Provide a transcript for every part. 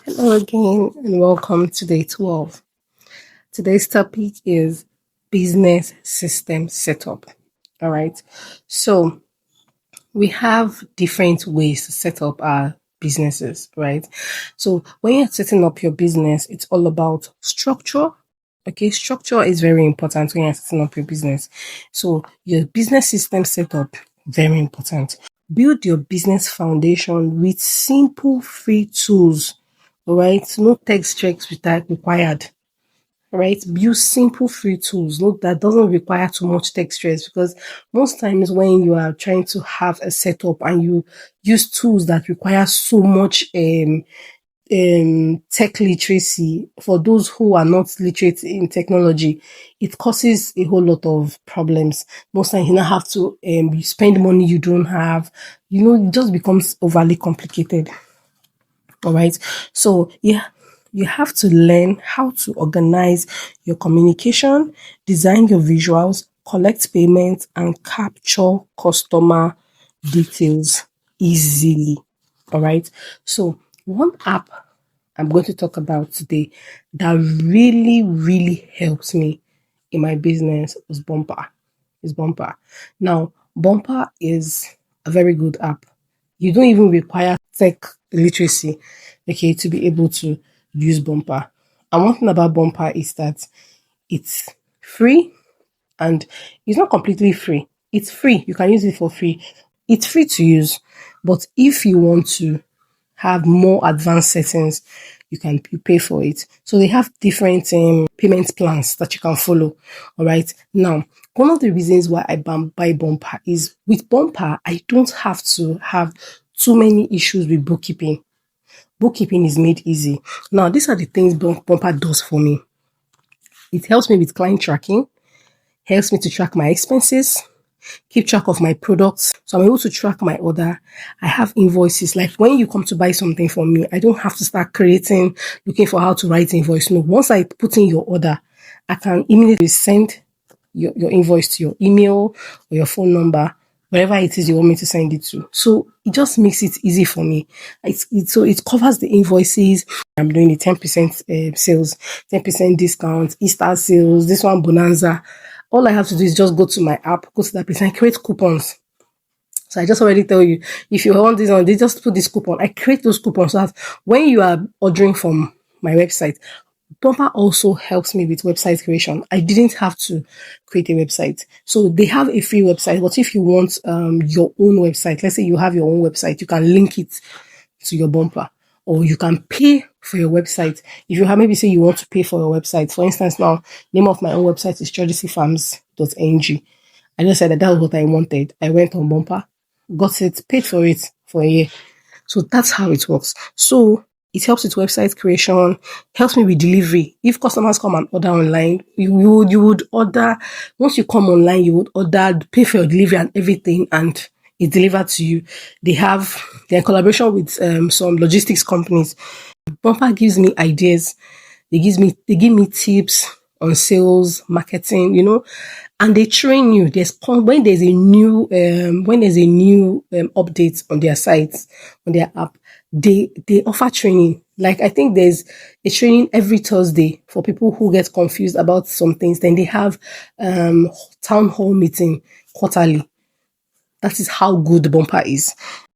Hello again and welcome to day 12. Today's topic is business system setup. All right. So we have different ways to set up our businesses, right? So when you're setting up your business, it's all about structure. Okay, structure is very important when you're setting up your business. So your business system setup, very important. Build your business foundation with simple free tools. All right, no tech checks required. Right, use simple free tools. Look, that doesn't require too much tech stress because most times when you are trying to have a setup and you use tools that require so much tech literacy, for those who are not literate in technology, it causes a whole lot of problems. Most times you now have to spend money you don't have. It just becomes overly complicated. All right. So yeah, you have to learn how to organize your communication, design your visuals, collect payments, and capture customer details easily. All right. So one app I'm going to talk about today that really, really helps me in my business is Bumper. Is Bumper. Now, Bumper is a very good app. You don't even require tech literacy, okay, to be able to use Bumper. And one thing about Bumper is that it's free and it's not completely free. It's free. You can use it for free. It's free to use. But if you want to have more advanced settings, you pay for it. So they have different payment plans that you can follow. All right. Now, one of the reasons why I buy Bumper is with Bumper, I don't have to have too many issues with bookkeeping. Bookkeeping is made easy. Now, these are the things Bumper does for me. It helps me with client tracking, helps me to track my expenses, keep track of my products. So I'm able to track my order. I have invoices. Like when you come to buy something from me, I don't have to start looking for how to write invoice. No, once I put in your order, I can immediately send your invoice to your email or your phone number, wherever it is you want me to send it to. So it just makes it easy for me. So it covers the invoices. I'm doing the 10% sales, 10% discount, Easter sales, this one bonanza. All I have to do is just go to my app, go to that place and create coupons. So I just already tell you, if you want this on, they just put this coupon. I create those coupons so that when you are ordering from my website, Bumper also helps me with website creation. I didn't have to create a website. So they have a free website, but if you want your own website, let's say you have your own website, you can link it to your Bumper or you can pay for your website. If you have maybe say you want to pay for your website, for instance, now name of my own website is tradisyfarms.ng. I just said that was what I wanted. I went on Bumper, got it, paid for it for a year. So that's how it works. So it helps with website creation, helps me with delivery. If customers come and order online, you would order, once you come online, you would order, pay for your delivery and everything, and it's delivered to you. They're in collaboration with some logistics companies. Bumper gives me ideas. They give me tips on sales, marketing, and they train you. When there's a new update on their sites, on their app, they offer training. Like I think there's a training every Thursday for people who get confused about some things. Then they have town hall meeting quarterly. That is how good the Bumper is.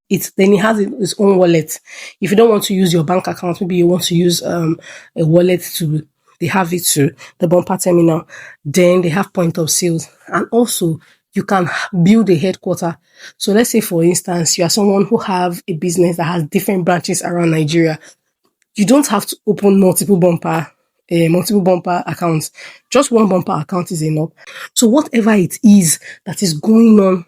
Then it has its own wallet. If you don't want to use your bank account, maybe you want to use a wallet too. They have it too, the Bumper terminal. Then they have point of sales. And also, you can build a headquarter. So let's say, for instance, you are someone who have a business that has different branches around Nigeria. You don't have to open multiple Bumper accounts. Just one Bumper account is enough. So whatever it is that is going on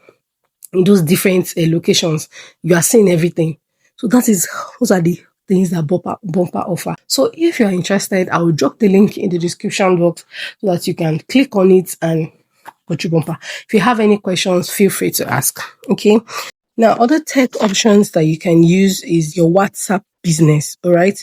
in those different locations, you are seeing everything. So those are the things that Bumper offer. So if you're interested, I will drop the link in the description box so that you can click on it and go to Bumper. If you have any questions, feel free to ask. Okay. Now, other tech options that you can use is your WhatsApp business. All right.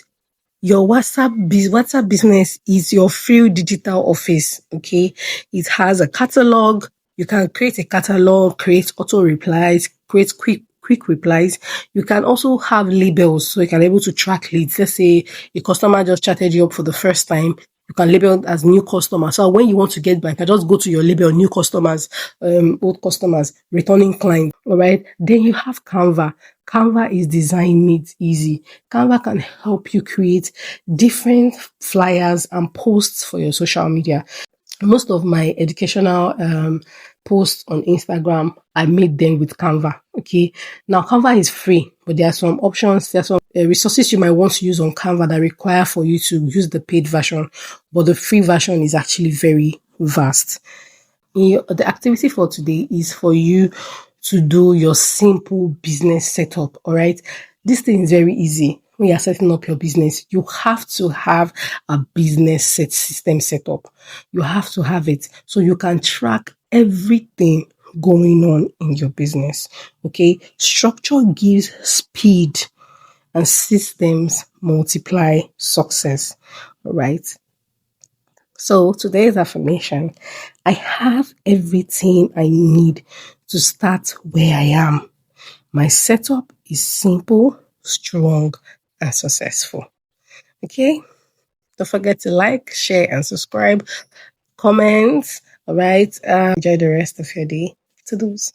Your WhatsApp business is your free digital office. Okay. It has a catalog. You can create a catalog, create auto replies, create quick quick replies. You can also have labels so you can be able to track leads. Let's say a customer just chatted you up for the first time. You can label it as new customer. So when you want to get back, you can just go to your label, new customers, old customers, returning clients. All right. Then you have Canva. Canva is design made easy. Canva can help you create different flyers and posts for your social media. Most of my educational posts on Instagram, I made them with Canva. Okay. Now, Canva is free, but there are some options, there are some resources you might want to use on Canva that require for you to use the paid version, but the free version is actually very vast. The activity for today is for you to do your simple business setup. All right. This thing is very easy. When you're setting up your business, you have to have a business system set up. You have to have it so you can track everything going on in your business. Okay. Structure gives speed and systems multiply success. All right. So today's affirmation, I have everything I need to start where I am. My setup is simple, strong, and successful. Okay? Don't forget to like, share, and subscribe. Comment. All right. Enjoy the rest of your day. To those.